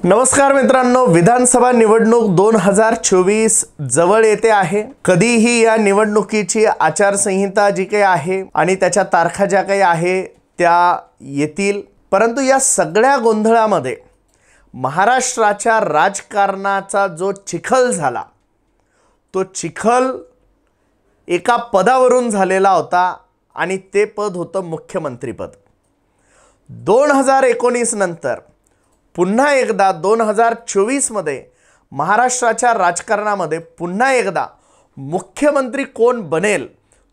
नमस्कार मित्रांनो, विधानसभा निवडणूक 2024 जवळ येते आहे। कधीही या निवडणुकीची आचारसंहिता जी काही आहे आणि त्याच्या तारखा ज्या काही आहे त्या येतील, परंतु या सगळ्या गोंधळामध्ये महाराष्ट्राच्या राजकारणाचा जो चिखल झाला तो चिखल एका पदावरून झालेला होता आणि ते पद होतं मुख्यमंत्री पद। 2019 नंतर पुन्हा एकदा 2024 मध्ये महाराष्ट्राच्या राजकारणामध्ये पुन्हा एकदा मुख्यमंत्री कोण बनेल,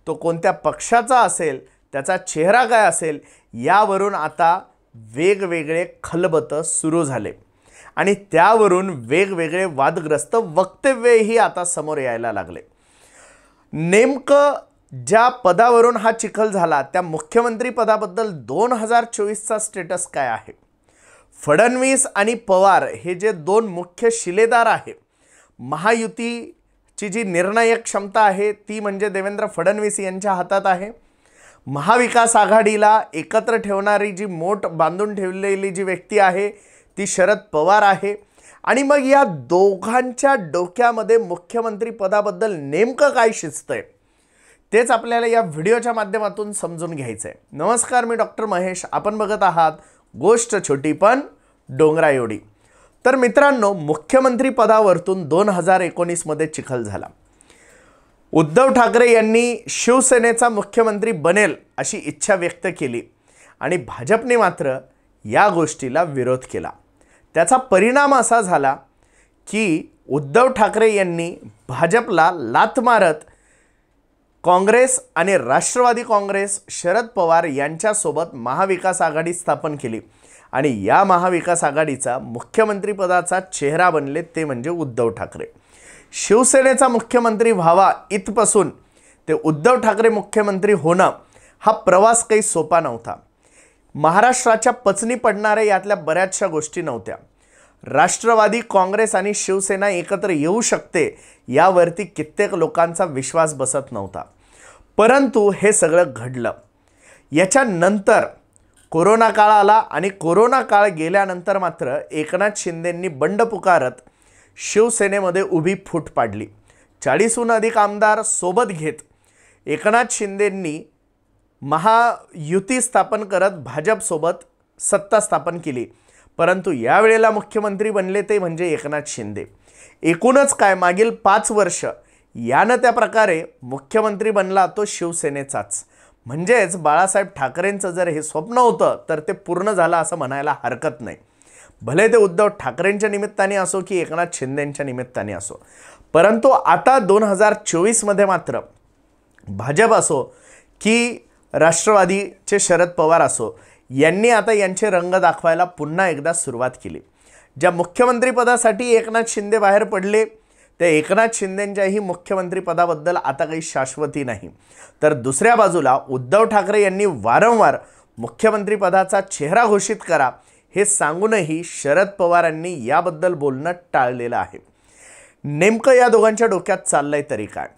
तो कोणत्या पक्षाचा असेल, त्याचा चेहरा काय असेल, यावरून आता वेगवेगळे खलबत सुरू झाले आणि त्यावरून वेगवेगळे वादग्रस्त वक्तव्यही आता समोर यायला लागले। नेमकं ज्या पदावरून हा चिखल झाला त्या मुख्यमंत्री पदाबद्दल 2024 चा स्टेटस काय आहे? फडणवीस आणि पवार हे जे दोन मुख्य शिलेदार आहे, महायुतीची जी निर्णायक क्षमता आहे ती म्हणजे देवेंद्र फडणवीस यांच्या हातात आहे। महाविकास आघाडीला एकत्र ठेवणारी जी मोठ बांधून ठेवलेली जी व्यक्ती आहे ती शरद पवार आहे। आणि मग या दोघांच्या डोक्यामध्ये मुख्यमंत्री पदाबद्दल नेमकं काय शिजतंय तेच आपल्याला या व्हिडिओच्या माध्यमातून समजून घ्यायचं आहे। नमस्कार, मी डॉक्टर महेश, आपण बघत आहात गोष्ट छोटी पण डोंगरा एवढी। तर मित्रांनो, मुख्यमंत्री पदावरतून 2019 मध्ये चिखल झाला। उद्धव ठाकरे यांनी शिवसेनेचा मुख्यमंत्री बनेल अशी इच्छा व्यक्त केली आणि भाजपने मात्र या गोष्टीला विरोध केला। त्याचा परिणाम असा झाला की उद्धव ठाकरे यांनी भाजपला लाथ मारत काँग्रेस आणि राष्ट्रवादी काँग्रेस शरद पवार यांच्यासोबत महाविकास आघाडी स्थापन केली आणि या महाविकास आघाडीचा मुख्यमंत्री पदाचा चेहरा बनले ते म्हणजे उद्धव ठाकरे। शिवसेनेचा मुख्यमंत्री व्हावा इथपासून ते उद्धव ठाकरे मुख्यमंत्री होणं हा प्रवास काही सोपा नव्हता। महाराष्ट्राच्या पचनी पडणाऱ्या यातल्या बऱ्याचशा गोष्टी नव्हत्या। राष्ट्रवादी काँग्रेस आणि शिवसेना एकत्र येऊ शकते यावरती कित्येक लोकांचा विश्वास बसत नव्हता, परंतु हे सगळं घडलं। याच्यानंतर कोरोना काळ आला आणि कोरोना काळ गेल्यानंतर मात्र एकनाथ शिंदेंनी बंड पुकारत शिवसेनेमध्ये उभी फूट पाडली। 40हून अधिक आमदार सोबत घेत एकनाथ शिंदेंनी महायुती स्थापन करत भाजपसोबत सत्ता स्थापन केली, परंतु यावेळेला मुख्यमंत्री बनले ते म्हणजे एकनाथ शिंदे। एकूणच काय, मागील 5 वर्ष यानं त्या प्रकारे मुख्यमंत्री बनला तो शिवसेनेचाच। म्हणजेच बाळासाहेब ठाकरेंचं जर हे स्वप्न होतं तर ते पूर्ण झालं असं म्हणायला हरकत नाही। भले ते उद्धव ठाकरेंच्या निमित्ताने असो की एकनाथ शिंदेंच्या निमित्ताने असो, परंतु आता 2024 मध्ये मात्र भाजप असो की राष्ट्रवादीचे शरद पवार असो, यांनी आता यांचे रंग दाखवायला पुन्हा एकदा सुरुवात केली। ज्या मुख्यमंत्री पदासाठी एकनाथ शिंदे बाहेर पडले त्या एकनाथ शिंदेंच्याही मुख्यमंत्री पदाबद्दल आता काही शाश्वती नाही। तर दुसऱ्या बाजूला उद्धव ठाकरे यांनी वारंवार मुख्यमंत्री पदाचा चेहरा घोषित करा हे सांगूनही शरद पवारांनी याबद्दल बोलणं टाळलेलं आहे। नेमकं या दोघांच्या डोक्यात चाललंय तरी काय?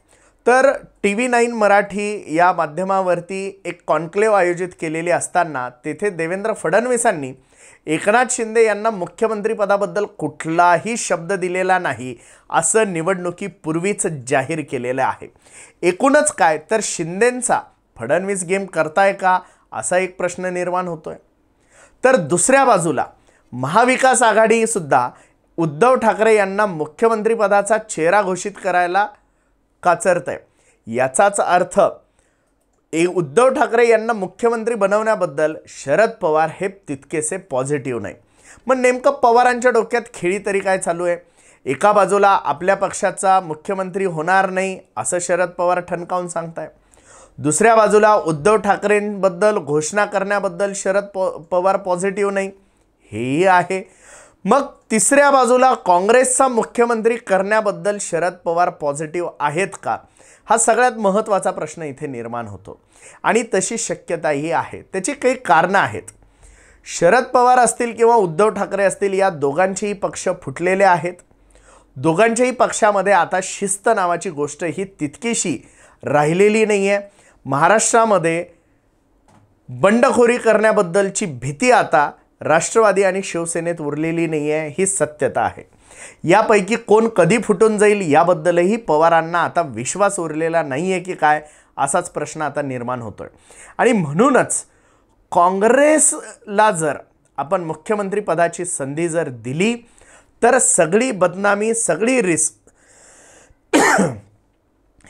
तर TV9 मराठी या माध्यमावरती एक कॉन्क्लेव्ह आयोजित केलेली असताना तेथे देवेंद्र फडणवीसांनी एकनाथ शिंदे यांना मुख्यमंत्री पदाबद्दल कुठलाही शब्द दिलेला नाही असं निवडणुकीपूर्वीच जाहीर केलेलं आहे। एकूणच काय, तर शिंदेंचा फडणवीस गेम करताय का असा एक प्रश्न निर्माण होतोय। तर दुसऱ्या बाजूला महाविकास आघाडी सुद्धा उद्धव ठाकरे यांना मुख्यमंत्री पदाचा चेहरा घोषित करायला काचरतंय। याचाच अर्थ उद्धव ठाकरे यांना मुख्यमंत्री बनवण्याबद्दल शरद पवार हे तितकेसे पॉझिटिव्ह नाही। मग नेमकं पवारांच्या डोक्यात खेळी तरी काय चालू आहे? एका बाजूला आपल्या पक्षाचा मुख्यमंत्री होणार नाही असं शरद पवार ठणकावून सांगताय, दुसऱ्या बाजूला उद्धव ठाकरेंबद्दल घोषणा करण्याबद्दल शरद पवार पॉझिटिव्ह नाही हेही आहे। मग तिसऱ्या बाजूला काँग्रेसचा मुख्यमंत्री करण्याबद्दल शरद पवार पॉझिटिव्ह आहेत का, हा सगळ्यात महत्त्वाचा प्रश्न इथे निर्माण होतो आणि तशी शक्यताही आहे। त्याची काही कारणं आहेत। शरद पवार असतील किंवा उद्धव ठाकरे असतील, या दोघांचेही पक्ष फुटलेले आहेत। दोघांच्याही पक्षामध्ये आता शिस्त नावाची गोष्ट ही तितकीशी राहिलेली नाही आहे। महाराष्ट्रामध्ये बंडखोरी करण्याबद्दलची भीती आता राष्ट्रवादी आणि शिवसेनेत उरलेली नाही आहे, ही सत्यता आहे. यापैकी कोण कधी फुटून जाईल याबद्दलही पवारांना आता विश्वास उरलेला नाही आहे की काय, असाच प्रश्न आता निर्माण होतोय. आणि म्हणूनच काँग्रेसला जर आपण मुख्यमंत्री पदाची संधी जर दिली तर सगळी बदनामी, सगळी रिस्क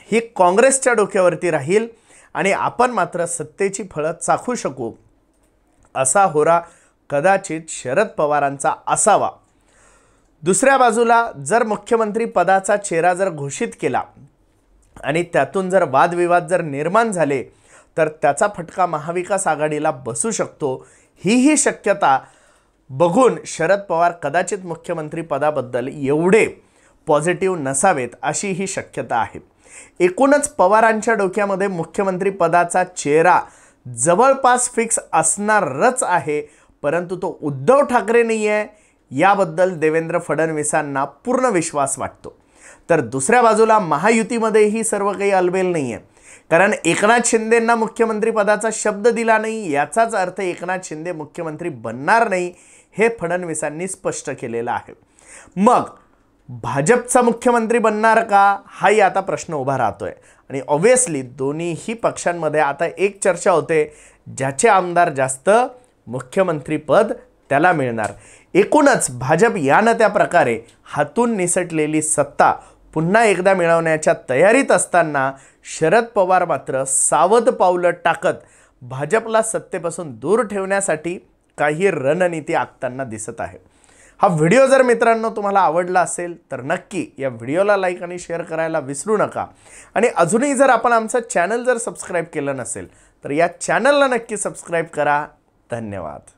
ही काँग्रेसच्या डोक्यावरती राहील आणि आपण मात्र सत्तेची फळं चाखू शकू, असा होरा कदाचित शरद पवारांचा असावा. दुसऱ्या बाजूला जर मुख्यमंत्री पदाचा चेहरा जर घोषित केला आणि त्यातून जर वादविवाद जर निर्माण झाले तर त्याचा फटका महाविकास आघाडीला बसू शकतो. ही शक्यता बघून शरद पवार कदाचित मुख्यमंत्री पदाबद्दल एवढे पॉझिटिव्ह नसावेत, अशी ही शक्यता आहे. एकूणच पवारांच्या डोक्यामध्ये मुख्यमंत्री पदाचा चेहरा जवळपास फिक्स असणारच आहे, परंतु तो उद्धव ठाकरे नाही आहे याबद्दल देवेंद्र फडणवीसांना पूर्ण विश्वास वाटतो. तर दुसऱ्या बाजूला महायुतीमध्येही सर्व काही अलबेल नाही आहे, कारण एकनाथ शिंदेंना मुख्यमंत्री पदाचा शब्द दिला नाही याचाच अर्थ एकनाथ शिंदे मुख्यमंत्री बनणार नाही, हे फडणवीसांनी स्पष्ट केलेलं आहे. मग भाजपचा मुख्यमंत्री बनणार का, हाही आता प्रश्न उभा राहतोय. आणि ऑब्व्हियसली दोन्हीही पक्षांमध्ये आता एक चर्चा होते, ज्याचे आमदार जास्त मुख्यमंत्री पद त्याला मिळणार. एकूणच भाजप यानं त्या प्रकारे हातून निसटलेली सत्ता पुन्हा एकदा मिळवण्याच्या तयारीत असताना शरद पवार मात्र सावध पावलं टाकत भाजपला सत्तेपासून दूर ठेवण्यासाठी काही रणनीती आखताना दिसत आहे. हा व्हिडिओ जर मित्रांनो तुम्हाला आवडला असेल तर नक्की या व्हिडिओला लाईक आणि शेअर करायला विसरू नका. आणि अजूनही जर आपण आमचं चॅनल जर सबस्क्राईब केलं नसेल तर या चॅनलला नक्की सबस्क्राईब करा. धन्यवाद.